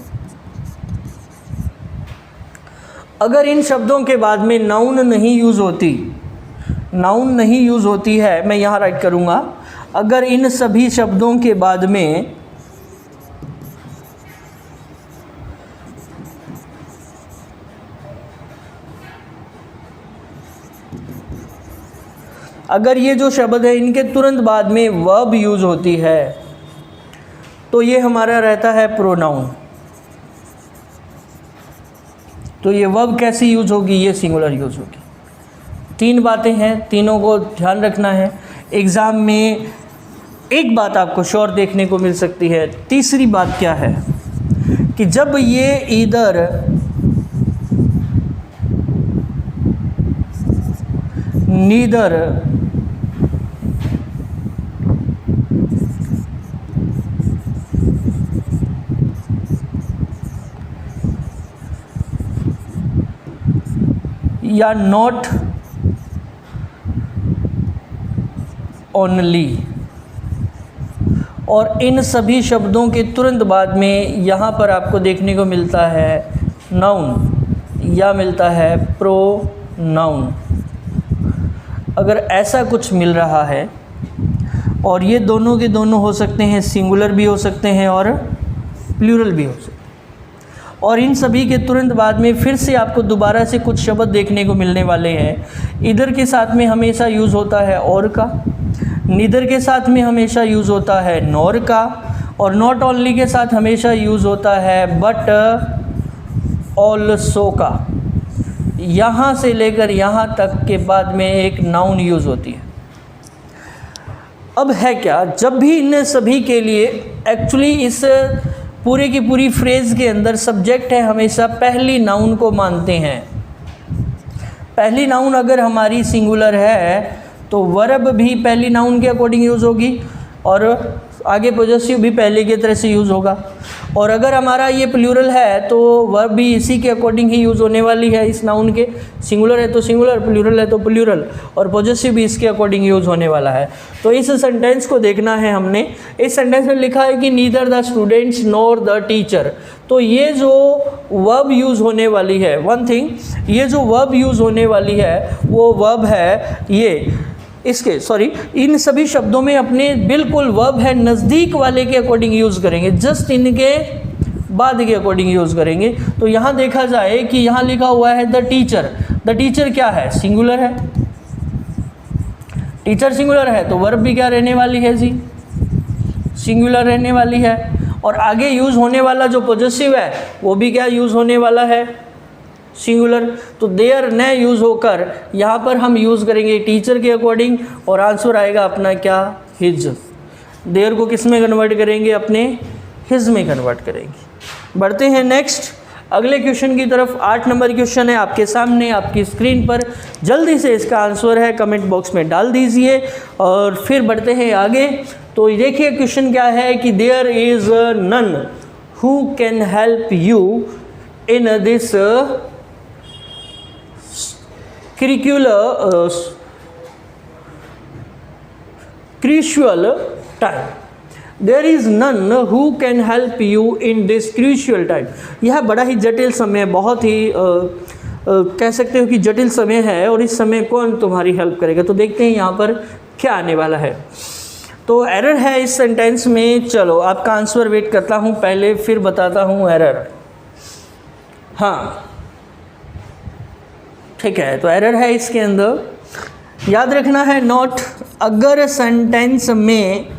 अगर इन शब्दों के बाद में नाउन नहीं यूज़ होती नाउन नहीं यूज़ होती है, मैं यहाँ राइट करूँगा, अगर इन सभी शब्दों के बाद में अगर ये जो शब्द है इनके तुरंत बाद में वर्ब यूज़ होती है तो ये हमारा रहता है प्रोनाउन। तो ये वर्ब कैसी यूज़ होगी, ये सिंगुलर यूज़ होगी। 3 बातें हैं, तीनों को ध्यान रखना है। एग्ज़ाम में एक बात आपको श्योर देखने को मिल सकती है। तीसरी बात क्या है कि जब ये इधर नीदर या नॉट ओनली, और इन सभी शब्दों के तुरंत बाद में यहाँ पर आपको देखने को मिलता है नाउन या मिलता है प्रोनाउन। अगर ऐसा कुछ मिल रहा है, और ये दोनों के दोनों हो सकते हैं, सिंगुलर भी हो सकते हैं और प्लूरल भी हो सकते हैं, और इन सभी के तुरंत बाद में फिर से आपको दोबारा से कुछ शब्द देखने को मिलने वाले हैं। इधर के साथ में हमेशा यूज़ होता है और का, नीदर के साथ में हमेशा यूज़ होता है नॉर का, और नॉट ओनली के साथ हमेशा यूज़ होता है बट ऑल्सो का। यहाँ से लेकर यहाँ तक के बाद में एक नाउन यूज़ होती है। अब है क्या, जब भी इन सभी के लिए एक्चुअली इस पूरे की पूरी फ्रेज़ के अंदर सब्जेक्ट है हमेशा पहली नाउन को मानते हैं। पहली नाउन अगर हमारी सिंगुलर है तो वर्ब भी पहली नाउन के अकॉर्डिंग यूज़ होगी, और आगे पॉजेसिव भी पहले की तरह से यूज़ होगा। और अगर हमारा ये प्लूरल है तो वर्ब भी इसी के अकॉर्डिंग ही यूज़ होने वाली है, इस नाउन के। सिंगुलर है तो सिंगुलर, प्लूरल है तो प्लूरल, और पॉजेसिव भी इसके अकॉर्डिंग यूज़ होने वाला है। तो इस सेंटेंस को देखना है हमने। इस सेंटेंस में लिखा है कि neither the students nor the teacher. तो ये जो वर्ब यूज़ होने वाली है, वन थिंग, ये जो वर्ब यूज़ होने वाली है वो वर्ब है ये इन सभी शब्दों में अपने बिल्कुल वर्ब है नज़दीक वाले के अकॉर्डिंग यूज़ करेंगे, जस्ट इनके बाद के अकॉर्डिंग यूज़ करेंगे। तो यहाँ देखा जाए कि यहाँ लिखा हुआ है द टीचर। द टीचर क्या है, सिंगुलर है। टीचर सिंगुलर है तो वर्ब भी क्या रहने वाली है जी, सिंगुलर रहने वाली है। और आगे यूज़ होने वाला जो पॉजेसिव है वो भी क्या यूज़ होने वाला है, सिंगुलर। तो देयर न यूज़ होकर यहाँ पर हम यूज़ करेंगे टीचर के अकॉर्डिंग, और आंसर आएगा अपना क्या, हिज। देयर को किस में कन्वर्ट करेंगे, अपने हिज में कन्वर्ट करेंगे। बढ़ते हैं नेक्स्ट अगले क्वेश्चन की तरफ। 8 नंबर क्वेश्चन है आपके सामने, आपकी स्क्रीन पर। जल्दी से इसका आंसर है कमेंट बॉक्स में डाल दीजिए, और फिर बढ़ते हैं आगे। तो देखिए क्वेश्चन क्या है कि there is none who can help you in this crucial time. There is none who can help you in this crucial time. यह बड़ा ही जटिल समय, बहुत ही कह सकते हो कि जटिल समय है, और इस समय कौन तुम्हारी हेल्प करेगा। तो देखते हैं यहाँ पर क्या आने वाला है। तो एरर है इस सेंटेंस में। चलो आपका आंसर वेट करता हूँ पहले, फिर बताता हूँ एरर। हाँ ठीक है, तो एरर है इसके अंदर, याद रखना है नोट। अगर सेंटेंस में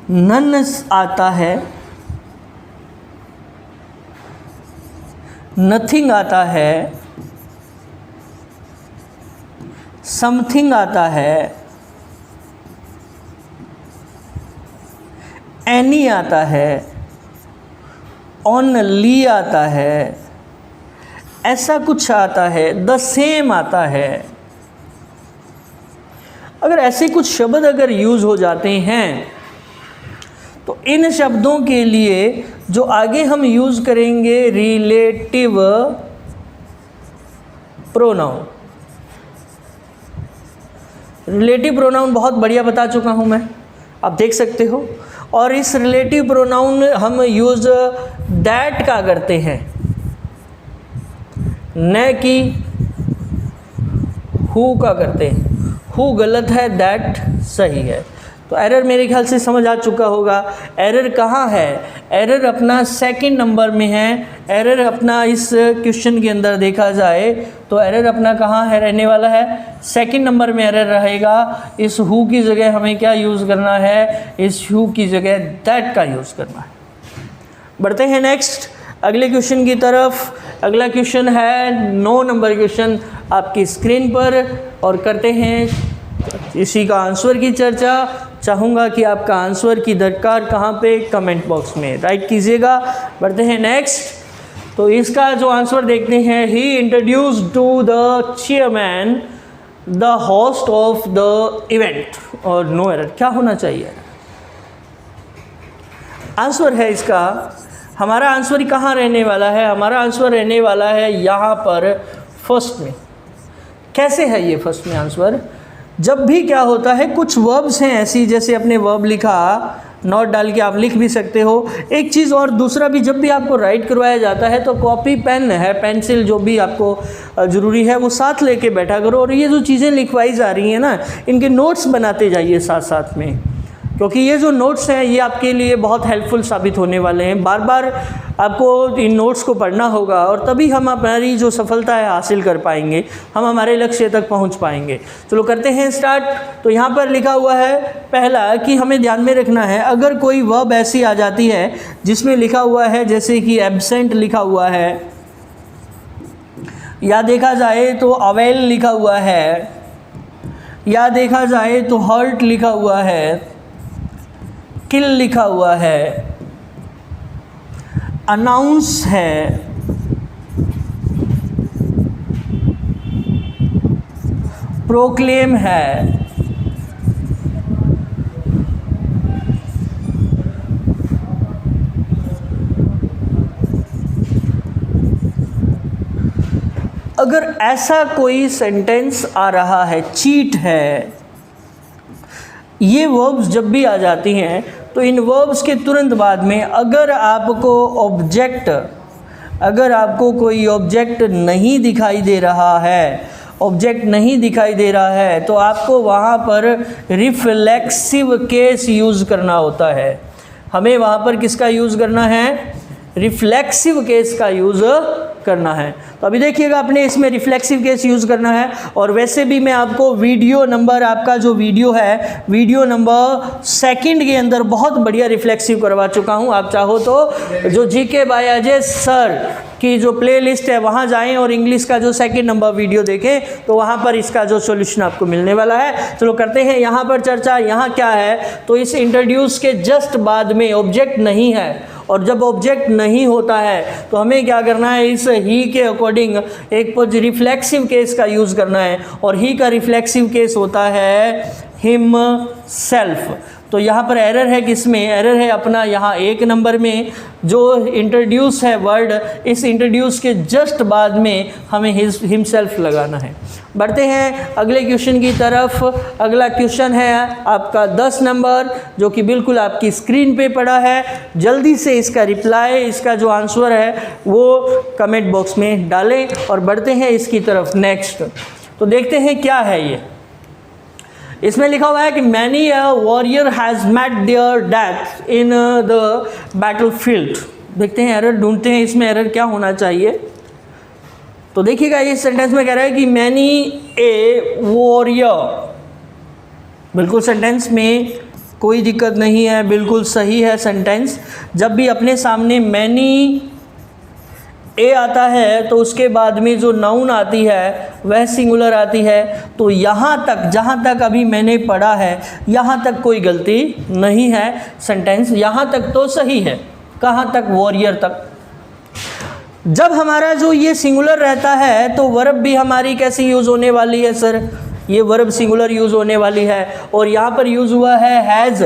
नन आता है, नथिंग आता है, समथिंग आता है, एनी आता है, ओनली आता है, ऐसा कुछ आता है, द सेम आता है, अगर ऐसे कुछ शब्द अगर यूज़ हो जाते हैं तो इन शब्दों के लिए जो आगे हम यूज़ करेंगे रिलेटिव प्रोनाउन। रिलेटिव प्रोनाउन बहुत बढ़िया बता चुका हूँ मैं, आप देख सकते हो। और इस रिलेटिव प्रोनाउन हम यूज़ दैट का करते हैं, न कि हु का करते हैं, हु गलत है, दैट सही है। तो एरर मेरे ख्याल से समझ आ चुका होगा। एरर कहाँ है? एरर अपना सेकंड नंबर में है। एरर अपना इस क्वेश्चन के अंदर देखा जाए तो एरर अपना कहाँ है रहने वाला है? सेकंड नंबर में एरर रहेगा। इस हु की जगह हमें क्या यूज़ करना है? इस हु की जगह दैट का यूज़ करना है। बढ़ते हैं नेक्स्ट अगले क्वेश्चन की तरफ। अगला क्वेश्चन है 9 नंबर क्वेश्चन आपकी स्क्रीन पर, और करते हैं इसी का आंसर की चर्चा। चाहूँगा कि आपका आंसर की दरकार कहाँ पे? कमेंट बॉक्स में राइट कीजिएगा। बढ़ते हैं नेक्स्ट। तो इसका जो आंसर देखते हैं, he introduced to the chairman the host of the event, और नो एरर। क्या होना चाहिए? आंसर है इसका, हमारा आंसर कहाँ रहने वाला है? हमारा आंसर रहने वाला है यहाँ पर फर्स्ट में। कैसे है ये फर्स्ट में आंसर? जब भी क्या होता है, कुछ वर्ब्स हैं ऐसी, जैसे अपने वर्ब लिखा, नॉट डाल के आप लिख भी सकते हो। एक चीज़ और दूसरा भी, जब भी आपको राइट करवाया जाता है तो कॉपी पेन है, पेंसिल जो भी आपको ज़रूरी है वो साथ लेके बैठा करो, और ये जो चीज़ें लिखवाई जा रही हैं ना, इनके नोट्स बनाते जाइए साथ साथ में, क्योंकि ये जो नोट्स हैं ये आपके लिए बहुत हेल्पफुल साबित होने वाले हैं। बार बार आपको इन नोट्स को पढ़ना होगा, और तभी हम हमारी जो सफलता है हासिल कर पाएंगे, हम हमारे लक्ष्य तक पहुंच पाएंगे। चलो करते हैं स्टार्ट। तो यहाँ पर लिखा हुआ है पहला कि हमें ध्यान में रखना है, अगर कोई वर्ब ऐसी आ जाती है जिसमें लिखा हुआ है जैसे कि एब्सेंट लिखा हुआ है, या देखा जाए तो अवेल लिखा हुआ है, या देखा जाए तो हर्ट लिखा हुआ है, किल लिखा हुआ है, अनाउंस है, प्रोक्लेम है, अगर ऐसा कोई सेंटेंस आ रहा है, चीट है, ये वर्ब्स जब भी आ जाती हैं तो इन वर्ब्स के तुरंत बाद में अगर आपको कोई ऑब्जेक्ट नहीं दिखाई दे रहा है, तो आपको वहाँ पर रिफ्लेक्सिव केस यूज़ करना होता है। हमें वहाँ पर किसका यूज़ करना है? रिफ्लेक्सिव केस का यूज़ करना है। तो अभी देखिएगा, अपने इसमें रिफ्लेक्सिव केस यूज़ करना है। और वैसे भी मैं आपको वीडियो नंबर, आपका जो वीडियो है, वीडियो नंबर 2 के अंदर बहुत बढ़िया रिफ्लेक्सिव करवा चुका हूँ। आप चाहो तो जो जीके बाय अजय सर की जो प्लेलिस्ट है वहाँ जाएं और इंग्लिश का जो 2 नंबर वीडियो देखें, तो वहाँ पर इसका जो सॉल्यूशन आपको मिलने वाला है। चलो करते हैं यहाँ पर चर्चा। यहाँ क्या है, तो इस इंट्रोड्यूस के जस्ट बाद में ऑब्जेक्ट नहीं है, और जब ऑब्जेक्ट नहीं होता है तो हमें क्या करना है? इस ही के अकॉर्डिंग एक रिफ्लेक्सिव केस का यूज़ करना है, और ही का रिफ्लेक्सिव केस होता है हिम सेल्फ। तो यहाँ पर एरर है किसमें? एरर है अपना यहाँ 1 नंबर में, जो इंट्रोड्यूस है वर्ड, इस इंट्रोड्यूस के जस्ट बाद में हमें हिमसेल्फ लगाना है। बढ़ते हैं अगले क्वेश्चन की तरफ। अगला क्वेश्चन है आपका 10 नंबर, जो कि बिल्कुल आपकी स्क्रीन पे पड़ा है। जल्दी से इसका रिप्लाई, इसका जो आंसर है वो कमेंट बॉक्स में डालें, और बढ़ते हैं इसकी तरफ नेक्स्ट। तो देखते हैं क्या है ये। इसमें लिखा हुआ है कि many a warrior has met their death in the battle field. देखते हैं, एरर ढूंढते हैं, इसमें एरर क्या होना चाहिए। तो देखिएगा, इस सेंटेंस में कह रहा है कि मैनी ए वॉरियर, बिल्कुल सेंटेंस में कोई दिक्कत नहीं है, बिल्कुल सही है सेंटेंस। जब भी अपने सामने मैनी ए आता है तो उसके बाद में जो नाउन आती है वह सिंगुलर आती है। तो यहाँ तक, जहाँ तक अभी मैंने पढ़ा है, यहाँ तक कोई गलती नहीं है। सेंटेंस यहाँ तक तो सही है। कहाँ तक? वॉरियर तक। जब हमारा जो ये सिंगुलर रहता है तो वर्ब भी हमारी कैसी यूज़ होने वाली है सर? ये वर्ब सिंगुलर यूज़ होने वाली है, और यहाँ पर यूज़ हुआ है हैज़,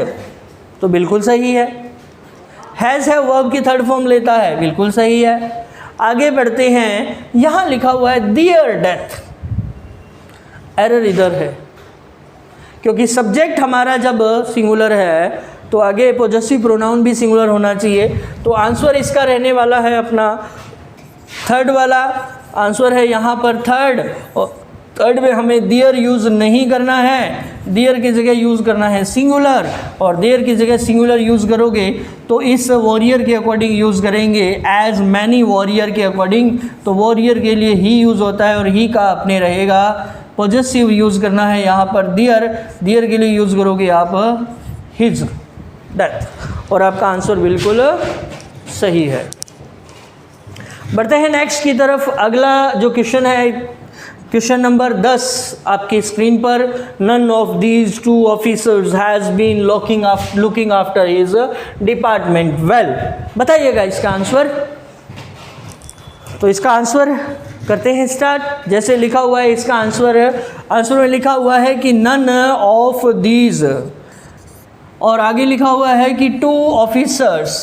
तो बिल्कुल सही है। हैज़ है वर्ब की 3rd फॉर्म लेता है, बिल्कुल सही है। आगे बढ़ते हैं, यहाँ लिखा हुआ है डियर डेथ। एरर इधर है, क्योंकि सब्जेक्ट हमारा जब सिंगुलर है तो आगे पोजेसिव प्रोनाउन भी सिंगुलर होना चाहिए। तो आंसर इसका रहने वाला है अपना 3rd वाला आंसर है यहाँ पर 3rd, थर्ड में हमें देयर यूज़ नहीं करना है, देयर की जगह यूज़ करना है सिंगुलर, और देयर की जगह सिंगुलर यूज़ करोगे तो इस वॉरियर के अकॉर्डिंग यूज़ करेंगे एज मैनी वॉरियर के अकॉर्डिंग। तो वॉरियर के लिए ही यूज़ होता है और ही का अपने रहेगा पॉजेसिव यूज़ करना है यहाँ पर देयर, देयर के लिए यूज़ करोगे आप हिज, डेथ, और आपका आंसर बिल्कुल सही है। बढ़ते हैं नेक्स्ट की तरफ। अगला जो क्वेश्चन है, क्वेश्चन नंबर 10 आपकी स्क्रीन पर, none of these two officers has been looking after his department well. बताइएगा इसका आंसर। तो इसका आंसर करते हैं स्टार्ट। जैसे लिखा हुआ है इसका आंसर में लिखा हुआ है कि नन ऑफ दीज, और आगे लिखा हुआ है कि टू ऑफिसर्स।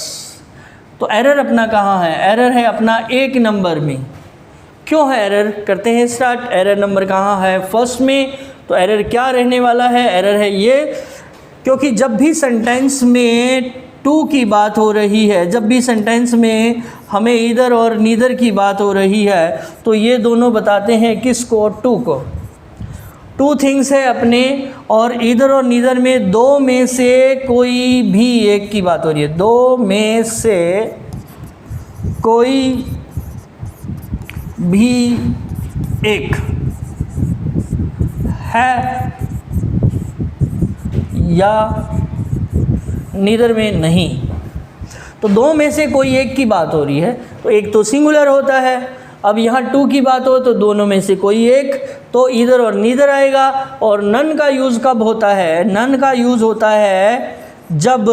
तो एरर अपना कहाँ है? एरर है अपना 1 नंबर में। क्यों है एरर? करते हैं स्टार्ट। एरर नंबर कहाँ है? फर्स्ट में। तो एरर क्या रहने वाला है? एरर है ये, क्योंकि जब भी सेंटेंस में टू की बात हो रही है, जब भी सेंटेंस में हमें इधर और नीदर की बात हो रही है, तो ये दोनों बताते हैं किसको? टू को। टू थिंग्स है अपने, और इधर और नीदर में दो में से कोई भी एक की बात हो रही है। दो में से कोई भी एक है या नीदर में नहीं। तो दो में से कोई एक की बात हो रही है, तो एक तो सिंगुलर होता है। अब यहाँ टू की बात हो तो दोनों में से कोई एक, तो इधर और नीदर आएगा। और नन का यूज़ कब होता है? नन का यूज़ होता है जब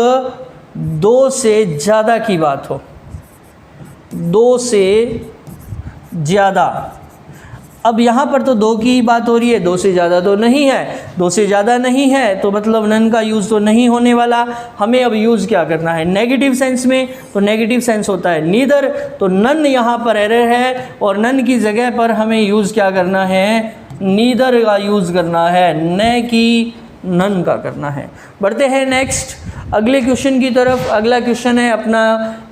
दो से ज़्यादा की बात हो, दो से ज़्यादा। अब यहाँ पर तो दो की बात हो रही है, दो से ज़्यादा तो नहीं है। दो से ज़्यादा नहीं है तो मतलब नन का यूज़ तो नहीं होने वाला। हमें अब यूज़ क्या करना है? नेगेटिव सेंस में। तो नेगेटिव सेंस होता है नीदर, तो नन यहाँ पर एरर है, और नन की जगह पर हमें यूज़ क्या करना है? नीदर का यूज़ करना है, न कि नन का करना है। बढ़ते हैं नेक्स्ट अगले क्वेश्चन की तरफ। अगला क्वेश्चन है अपना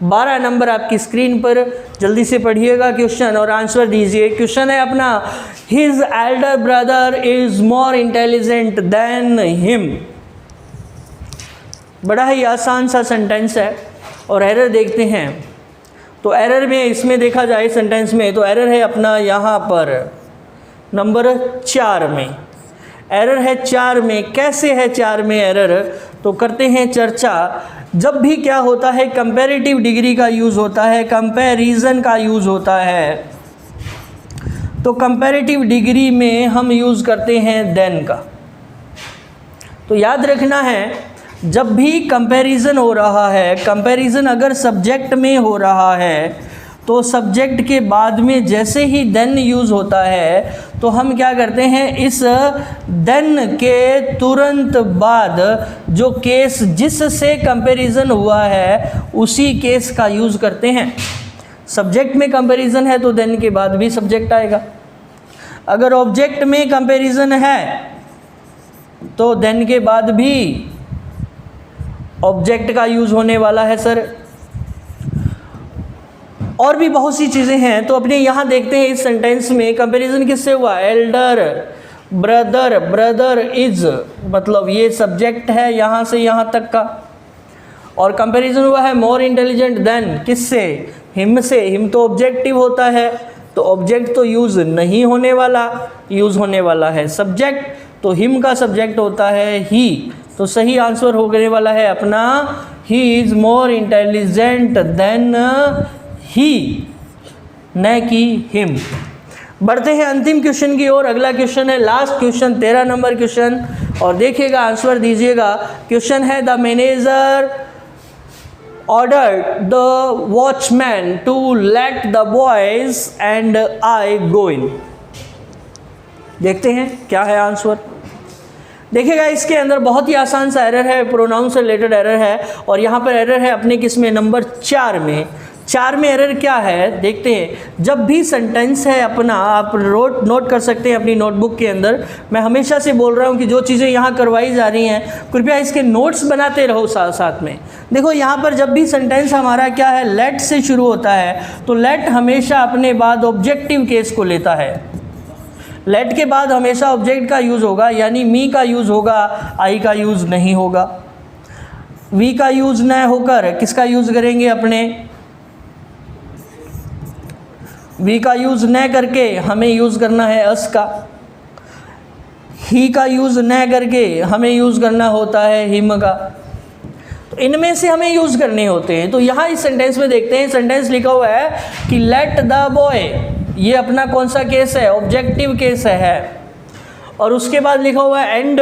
12 नंबर आपकी स्क्रीन पर। जल्दी से पढ़िएगा क्वेश्चन और आंसर दीजिए। क्वेश्चन है अपना, his Elder brother is more intelligent than him. बड़ा ही आसान सा सेंटेंस है, और एरर देखते हैं। तो एरर में इसमें देखा जाए सेंटेंस में, तो एरर है अपना यहाँ पर नंबर 4 में। एरर है 4 में। कैसे है 4 में एरर? तो करते हैं चर्चा। जब भी क्या होता है, कंपैरेटिव डिग्री का यूज़ होता है, कंपैरिजन का यूज़ होता है। तो कंपैरेटिव डिग्री में हम यूज़ करते हैं देन का। तो याद रखना है, जब भी कंपैरिजन हो रहा है, कंपैरिजन अगर सब्जेक्ट में हो रहा है, तो सब्जेक्ट के बाद में जैसे ही देन यूज़ होता है, तो हम क्या करते हैं? इस देन के तुरंत बाद जो केस जिससे कंपैरिजन हुआ है, उसी केस का यूज़ करते हैं। सब्जेक्ट में कंपैरिजन है तो देन के बाद भी सब्जेक्ट आएगा। अगर ऑब्जेक्ट में कंपैरिजन है तो देन के बाद भी ऑब्जेक्ट का यूज़ होने वाला है सर। और भी बहुत सी चीज़ें हैं। तो अपने यहाँ देखते हैं इस सेंटेंस में कंपैरिजन किससे हुआ? एल्डर ब्रदर, ब्रदर इज, मतलब ये सब्जेक्ट है यहाँ से यहाँ तक का। और कंपैरिजन हुआ है मोर इंटेलिजेंट देन, किससे? हिम से। हिम तो ऑब्जेक्टिव होता है, तो ऑब्जेक्ट तो यूज़ नहीं होने वाला, यूज़ होने वाला है सब्जेक्ट। तो हिम का सब्जेक्ट होता है ही। तो सही आंसर होने वाला है अपना, he is more intelligent than he, न कि हिम। बढ़ते हैं अंतिम क्वेश्चन की ओर। अगला क्वेश्चन है लास्ट क्वेश्चन, 13 नंबर क्वेश्चन, और देखिएगा आंसर दीजिएगा। क्वेश्चन है, the manager ordered the watchman to let the boys and I go in. देखते हैं क्या है आंसर। देखिएगा इसके अंदर बहुत ही आसान सा एरर है, प्रोनाउन से रिलेटेड एरर है, और यहाँ पर एरर है अपने किस में? नंबर 4 में। 4 में एरर क्या है देखते हैं। जब भी सेंटेंस है अपना, आप नोट कर सकते हैं अपनी नोटबुक के अंदर। मैं हमेशा से बोल रहा हूँ कि जो चीज़ें यहाँ करवाई जा रही हैं, कृपया इसके नोट्स बनाते रहो साथ साथ में। देखो यहाँ पर जब भी सेंटेंस हमारा क्या है, लेट से शुरू होता है, तो लेट हमेशा अपने बाद ऑब्जेक्टिव केस को लेता है। लेट के बाद हमेशा ऑब्जेक्ट का यूज़ होगा, यानी मी का यूज़ होगा, आई का यूज़ नहीं होगा। वी का यूज़ न होकर किसका यूज़ करेंगे, अपने वी का यूज़ न करके हमें यूज़ करना है अस का। ही का यूज़ न करके हमें यूज़ करना होता है हिम का। तो इनमें से हमें यूज़ करने होते हैं। तो यहाँ इस सेंटेंस में देखते हैं, सेंटेंस लिखा हुआ है कि लेट द बॉय, ये अपना कौन सा केस है, ऑब्जेक्टिव केस है। और उसके बाद लिखा हुआ है एंड।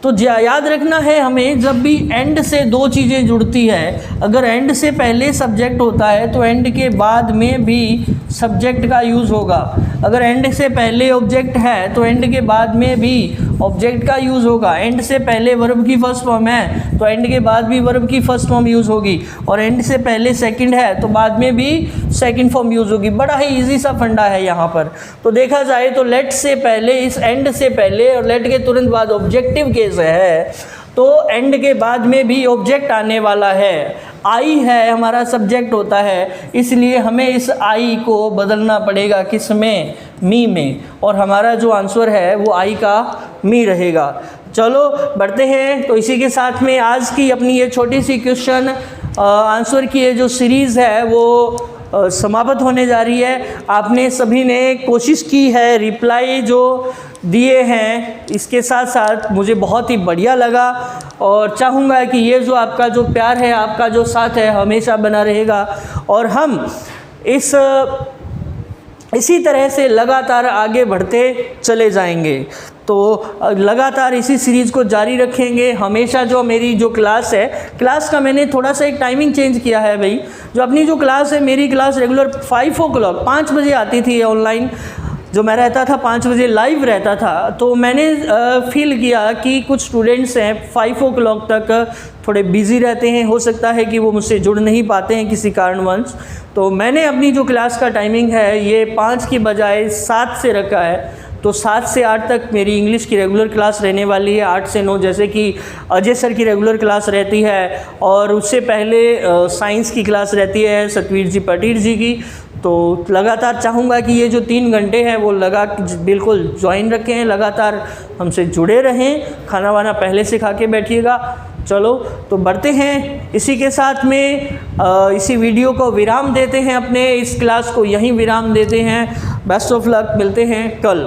तो याद रखना है हमें, जब भी एंड से दो चीज़ें जुड़ती है, अगर एंड से पहले सब्जेक्ट होता है तो एंड के बाद में भी सब्जेक्ट का यूज़ होगा। अगर एंड से पहले ऑब्जेक्ट है तो एंड के बाद में भी ऑब्जेक्ट का यूज़ होगा। एंड से पहले वर्ब की फर्स्ट फॉर्म है तो एंड के बाद भी वर्ब की फर्स्ट फॉर्म यूज़ होगी। और एंड से पहले सेकंड है तो बाद में भी सेकंड फॉर्म यूज़ होगी। बड़ा ही इजी सा फंडा है यहाँ पर। तो देखा जाए तो लेट से पहले, इस एंड से पहले और लेट के तुरंत बाद ऑब्जेक्टिव केस है, तो एंड के बाद में भी ऑब्जेक्ट आने वाला है। आई है हमारा सब्जेक्ट होता है, इसलिए हमें इस आई को बदलना पड़ेगा, किस में, मी में। और हमारा जो आंसर है वो आई का मी रहेगा। चलो बढ़ते हैं। तो इसी के साथ में आज की अपनी ये छोटी सी क्वेश्चन आंसर की ये जो सीरीज़ है वो समाप्त होने जा रही है। आपने सभी ने कोशिश की है, रिप्लाई जो दिए हैं इसके साथ साथ मुझे बहुत ही बढ़िया लगा। और चाहूँगा कि ये जो आपका जो प्यार है, आपका जो साथ है, हमेशा बना रहेगा। और हम इसी तरह से लगातार आगे बढ़ते चले जाएंगे। तो लगातार इसी सीरीज़ को जारी रखेंगे। हमेशा जो मेरी जो क्लास है, क्लास का मैंने थोड़ा सा एक टाइमिंग चेंज किया है भाई। जो अपनी जो क्लास है, मेरी क्लास रेगुलर 5 o'clock 5 बजे आती थी ऑनलाइन। जो मैं रहता था 5 बजे लाइव रहता था। तो मैंने फील किया कि कुछ स्टूडेंट्स हैं 5 o'clock तक थोड़े बिज़ी रहते हैं, हो सकता है कि वो मुझसे जुड़ नहीं पाते हैं किसी कारणवश। तो मैंने अपनी जो क्लास का टाइमिंग है ये 5 की बजाय 7 से रखा है। तो 7 से 8 तक मेरी इंग्लिश की रेगुलर क्लास रहने वाली है। 8 से 9 जैसे कि अजय सर की रेगुलर क्लास रहती है, और उससे पहले साइंस की क्लास रहती है सतवीर जी पटीर जी की। तो लगातार चाहूँगा कि ये जो 3 घंटे हैं वो बिल्कुल ज्वाइन रखें, लगातार हमसे जुड़े रहें। खाना वाना पहले से खा के बैठिएगा। चलो तो बढ़ते हैं। इसी के साथ में इसी वीडियो को विराम देते हैं, अपने इस क्लास को यहीं विराम देते हैं। बेस्ट ऑफ लक, मिलते हैं कल।